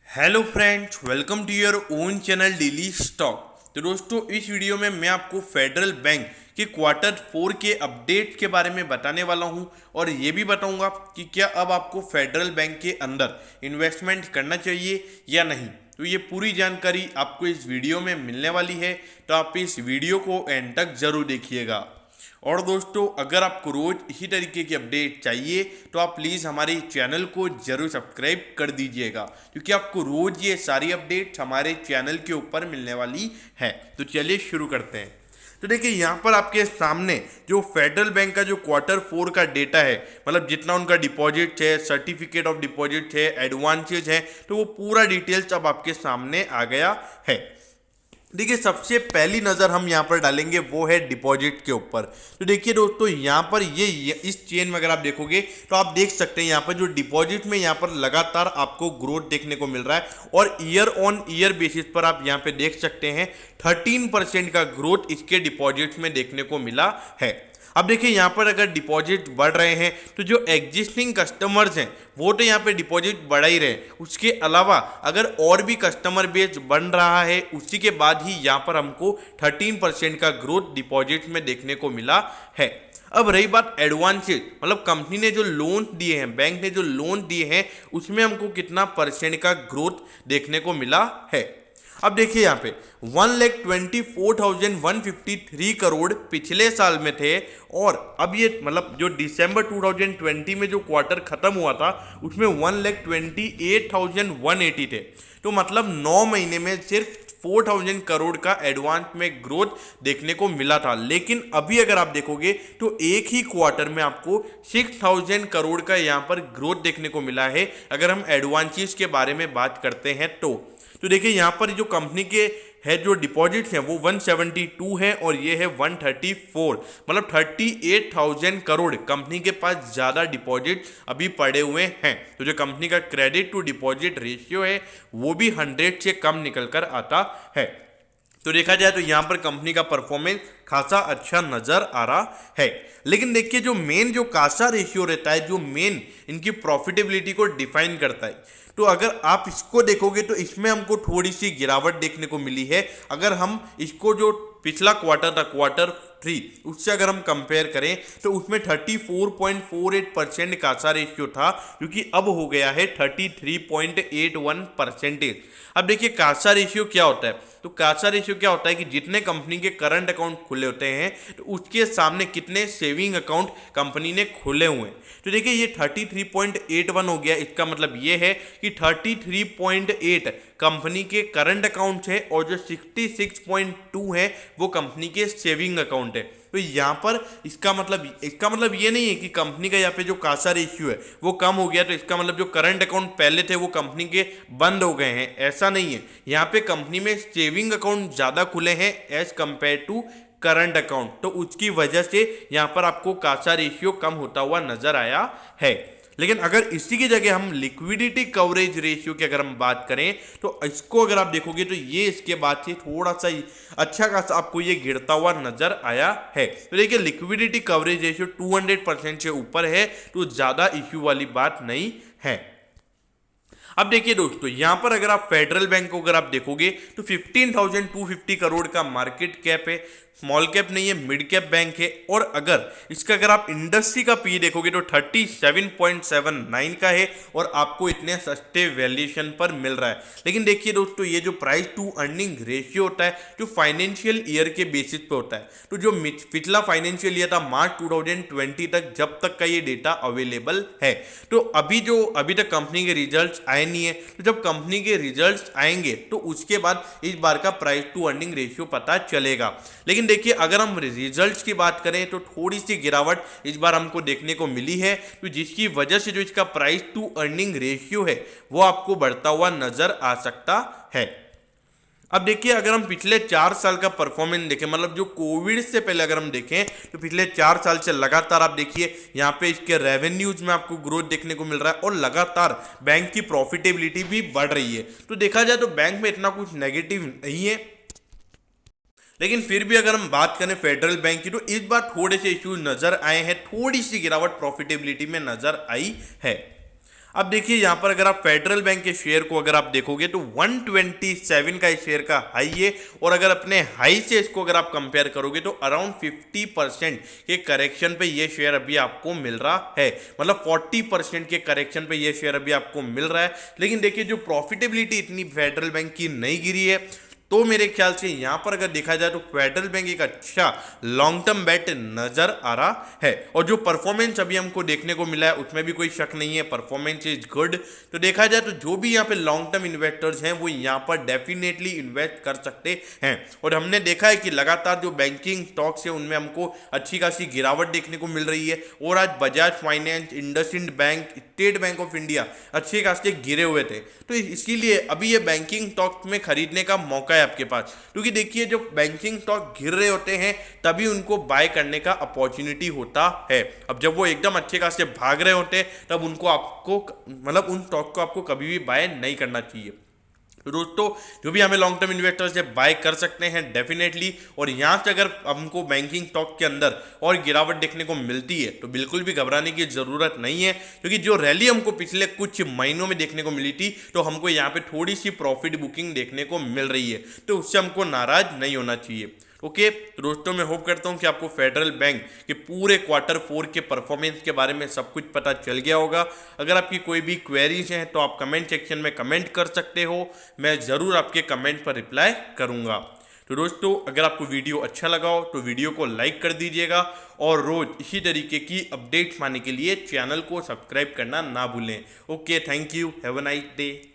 Hello friends, welcome to your own channel daily stock. तो दोस्तों, इस वीडियो में मैं आपको फेडरल बैंक के क्वार्टर 4 के अपडेट के बारे में बताने वाला हूं और ये भी बताऊंगा कि क्या अब आपको फेडरल बैंक के अंदर इन्वेस्टमेंट करना चाहिए या नहीं। तो ये पूरी जानकारी आपको इस वीडियो में मिलने वाली है, तो आप इस वीडियो को एंड तक जरूर देखिएगा। और दोस्तों, अगर आपको रोज इसी तरीके की अपडेट चाहिए तो आप प्लीज़ हमारे चैनल को जरूर सब्सक्राइब कर दीजिएगा, क्योंकि आपको रोज ये सारी अपडेट्स हमारे चैनल के ऊपर मिलने वाली है। तो चलिए शुरू करते हैं। तो देखिए, यहाँ पर आपके सामने जो फेडरल बैंक का जो क्वार्टर 4 का डेटा है, मतलब जितना उनका डिपॉजिट है, सर्टिफिकेट ऑफ डिपॉजिट है, एडवांसेज है, तो वो पूरा डिटेल्स अब आपके सामने आ गया है। देखिए, सबसे पहली नज़र हम यहाँ पर डालेंगे वो है डिपॉजिट के ऊपर। तो देखिए दोस्तों, यहाँ पर ये इस चेन में अगर आप देखोगे तो आप देख सकते हैं यहाँ पर जो डिपॉजिट में यहाँ पर लगातार आपको ग्रोथ देखने को मिल रहा है और ईयर ऑन ईयर बेसिस पर आप यहाँ पे देख सकते हैं 13% का ग्रोथ इसके डिपॉजिट्स में देखने को मिला है। अब देखिए, यहाँ पर अगर डिपॉजिट बढ़ रहे हैं तो जो एग्जिस्टिंग कस्टमर्स हैं वो तो यहाँ पे डिपॉजिट बढ़ा ही रहे हैं, उसके अलावा अगर और भी कस्टमर बेस बन रहा है उसी के बाद ही यहाँ पर हमको 13% का ग्रोथ डिपॉजिट में देखने को मिला है। अब रही बात एडवांसेज, मतलब कंपनी ने जो लोन दिए हैं, बैंक ने जो लोन दिए हैं, उसमें हमको कितना परसेंट का ग्रोथ देखने को मिला है। अब देखिए यहाँ पे 1,24,153 करोड़ पिछले साल में थे और अब ये मतलब जो दिसंबर 2020 में जो क्वार्टर खत्म हुआ था उसमें 1,28,180 थे। तो मतलब 9 महीने में सिर्फ 4,000 करोड़ का एडवांस में ग्रोथ देखने को मिला था। लेकिन अभी अगर आप देखोगे तो एक ही क्वार्टर में आपको 6,000 करोड़ का यहाँ पर ग्रोथ देखने को मिला है, अगर हम एडवांसेस के बारे में बात करते हैं तो देखिए यहाँ पर जो कंपनी के है जो डिपॉजिट्स हैं वो 172 है और ये है 134, मतलब 38,000 करोड़ कंपनी के पास ज़्यादा डिपॉजिट अभी पड़े हुए हैं। तो जो कंपनी का क्रेडिट टू डिपॉजिट रेशियो है वो भी 100 से कम निकल कर आता है। तो देखा जाए तो यहाँ पर कंपनी का परफॉर्मेंस खासा अच्छा नजर आ रहा है। लेकिन देखिए, जो मेन जो कासा रेशियो रहता है, जो मेन इनकी प्रॉफिटेबिलिटी को डिफाइन करता है, तो अगर आप इसको देखोगे तो इसमें हमको थोड़ी सी गिरावट देखने को मिली है। अगर हम इसको जो पिछला क्वार्टर था क्वार्टर 3 उससे अगर हम कंपेयर करें तो उसमें 34.48% कासा रेशियो था, क्योंकि अब हो गया है 33.81%। अब देखिए, कासा रेशियो क्या होता है, तो कासा रेशियो क्या होता है कि जितने कंपनी के करंट अकाउंट खुले होते हैं तो उसके सामने कितने सेविंग अकाउंट कंपनी ने खुले हुए हैं। तो देखिए, ये 33.81 हो गया, इसका मतलब ये है कि 33.8 कंपनी के करंट अकाउंट है और जो 66.2 है वो कंपनी के सेविंग अकाउंट है। तो यहाँ पर इसका मतलब ये नहीं है कि कंपनी का यहाँ पे जो कासा रेशियो है वो कम हो गया, तो इसका मतलब जो करंट अकाउंट पहले थे वो कंपनी के बंद हो गए हैं, ऐसा नहीं है। यहाँ पे कंपनी में सेविंग अकाउंट ज़्यादा खुले हैं as compare to current account, तो उसकी वजह से यहाँ पर आपको कासा रेशियो कम होता हुआ नजर आया है। लेकिन अगर इसी की जगह हम लिक्विडिटी कवरेज रेशियो की अगर हम बात करें तो इसको अगर आप देखोगे तो ये इसके बाद से थोड़ा सा अच्छा खासा आपको ये गिरता हुआ नजर आया है। तो देखिए, लिक्विडिटी कवरेज रेशियो 200% से ऊपर है, तो ज़्यादा इश्यू वाली बात नहीं है। अब देखिए दोस्तों, यहां पर अगर आप फेडरल बैंक को अगर आप देखोगे तो 15,250 करोड़ का मार्केट कैप है, स्मॉल कैप नहीं है, मिड कैप बैंक है। और अगर इसका अगर आप इंडस्ट्री का पी देखोगे तो 37.79 का है और आपको इतने सस्ते वैल्यूएशन पर मिल रहा है। लेकिन देखिए दोस्तों, ये जो प्राइस टू अर्निंग रेशियो होता है जो फाइनेंशियल ईयर के बेसिस पे होता है, तो जो पिछला फाइनेंशियल ईयर था मार्च 2020 तक, जब तक का ये डेटा अवेलेबल है, तो अभी तक कंपनी के रिजल्ट्स आए नहीं है। तो जब कंपनी के रिजल्ट्स आएंगे तो उसके बाद इस बार का प्राइस टू अर्निंग रेशियो पता चलेगा। लेकिन देखिए, अगर हम रिजल्ट्स की बात करें तो थोड़ी सी गिरावट इस बार हमको देखने को मिली है, तो जिसकी वजह से जो इसका प्राइस टू अर्निंग रेशियो है वो आपको बढ़ता हुआ नजर आ सकता है। अब देखिए, अगर हम पिछले 4 साल का परफॉर्मेंस देखें, मतलब जो कोविड से पहले अगर हम देखें तो पिछले 4 साल से लगातार आप देखिए यहाँ पे इसके रेवेन्यूज में आपको ग्रोथ देखने को मिल रहा है और लगातार बैंक की प्रॉफिटेबिलिटी भी बढ़ रही है। तो देखा जाए तो बैंक में इतना कुछ नेगेटिव नहीं है। लेकिन फिर भी अगर हम बात करें फेडरल बैंक की तो इस बार थोड़े से इश्यूज नजर आए हैं, थोड़ी सी गिरावट प्रॉफिटेबिलिटी में नजर आई है। अब देखिए यहाँ पर अगर आप फेडरल बैंक के शेयर को अगर आप देखोगे तो 127 का इस शेयर का हाई है, और अगर अपने हाई से इसको अगर आप कंपेयर करोगे तो अराउंड 50% के करेक्शन पे ये शेयर अभी आपको मिल रहा है, मतलब 40% के करेक्शन पे ये शेयर अभी आपको मिल रहा है। लेकिन देखिए जो प्रॉफिटेबिलिटी इतनी फेडरल बैंक की नहीं गिरी है, तो मेरे ख्याल से यहाँ पर अगर देखा जाए तो फेडरल बैंक एक अच्छा लॉन्ग टर्म बेट नजर आ रहा है। और जो परफॉर्मेंस अभी हमको देखने को मिला है उसमें भी कोई शक नहीं है, परफॉर्मेंस इज गुड। तो देखा जाए तो जो भी यहाँ पे लॉन्ग टर्म इन्वेस्टर्स हैं वो यहाँ पर डेफिनेटली इन्वेस्ट कर सकते हैं। और हमने देखा है कि लगातार जो बैंकिंग स्टॉक्स है उनमें हमको अच्छी खासी गिरावट देखने को मिल रही है, और आज Bajaj finance, IndusInd bank, state bank of India अच्छे खासे गिरे हुए थे। तो इसीलिए अभी ये बैंकिंग स्टॉक में खरीदने का मौका है आपके पास, क्योंकि देखिए जो बैंकिंग स्टॉक गिर रहे होते हैं तभी उनको बाय करने का अपॉर्चुनिटी होता है। अब जब वो एकदम अच्छे खासे भाग रहे होते हैं तब उनको आपको मतलब उन स्टॉक को आपको कभी भी बाय नहीं करना चाहिए। तो दोस्तों जो भी हमें लॉन्ग टर्म इन्वेस्टर्स है बाय कर सकते हैं डेफिनेटली। और यहाँ से अगर हमको बैंकिंग स्टॉक के अंदर और गिरावट देखने को मिलती है तो बिल्कुल भी घबराने की ज़रूरत नहीं है, क्योंकि जो रैली हमको पिछले कुछ महीनों में देखने को मिली थी तो हमको यहाँ पे थोड़ी सी प्रॉफिट बुकिंग देखने को मिल रही है, तो उससे हमको नाराज नहीं होना चाहिए। ओके तो दोस्तों मैं होप करता हूँ कि आपको फेडरल बैंक के पूरे Q4 के परफॉर्मेंस के बारे में सब कुछ पता चल गया होगा। अगर आपकी कोई भी क्वेरीज हैं तो आप कमेंट सेक्शन में कमेंट कर सकते हो, मैं ज़रूर आपके कमेंट पर रिप्लाई करूँगा। तो दोस्तों अगर आपको वीडियो अच्छा लगा हो तो वीडियो को लाइक कर दीजिएगा, और रोज़ इसी तरीके की अपडेट्स पाने के लिए चैनल को सब्सक्राइब करना ना भूलें। Okay, thank you, have a nice day.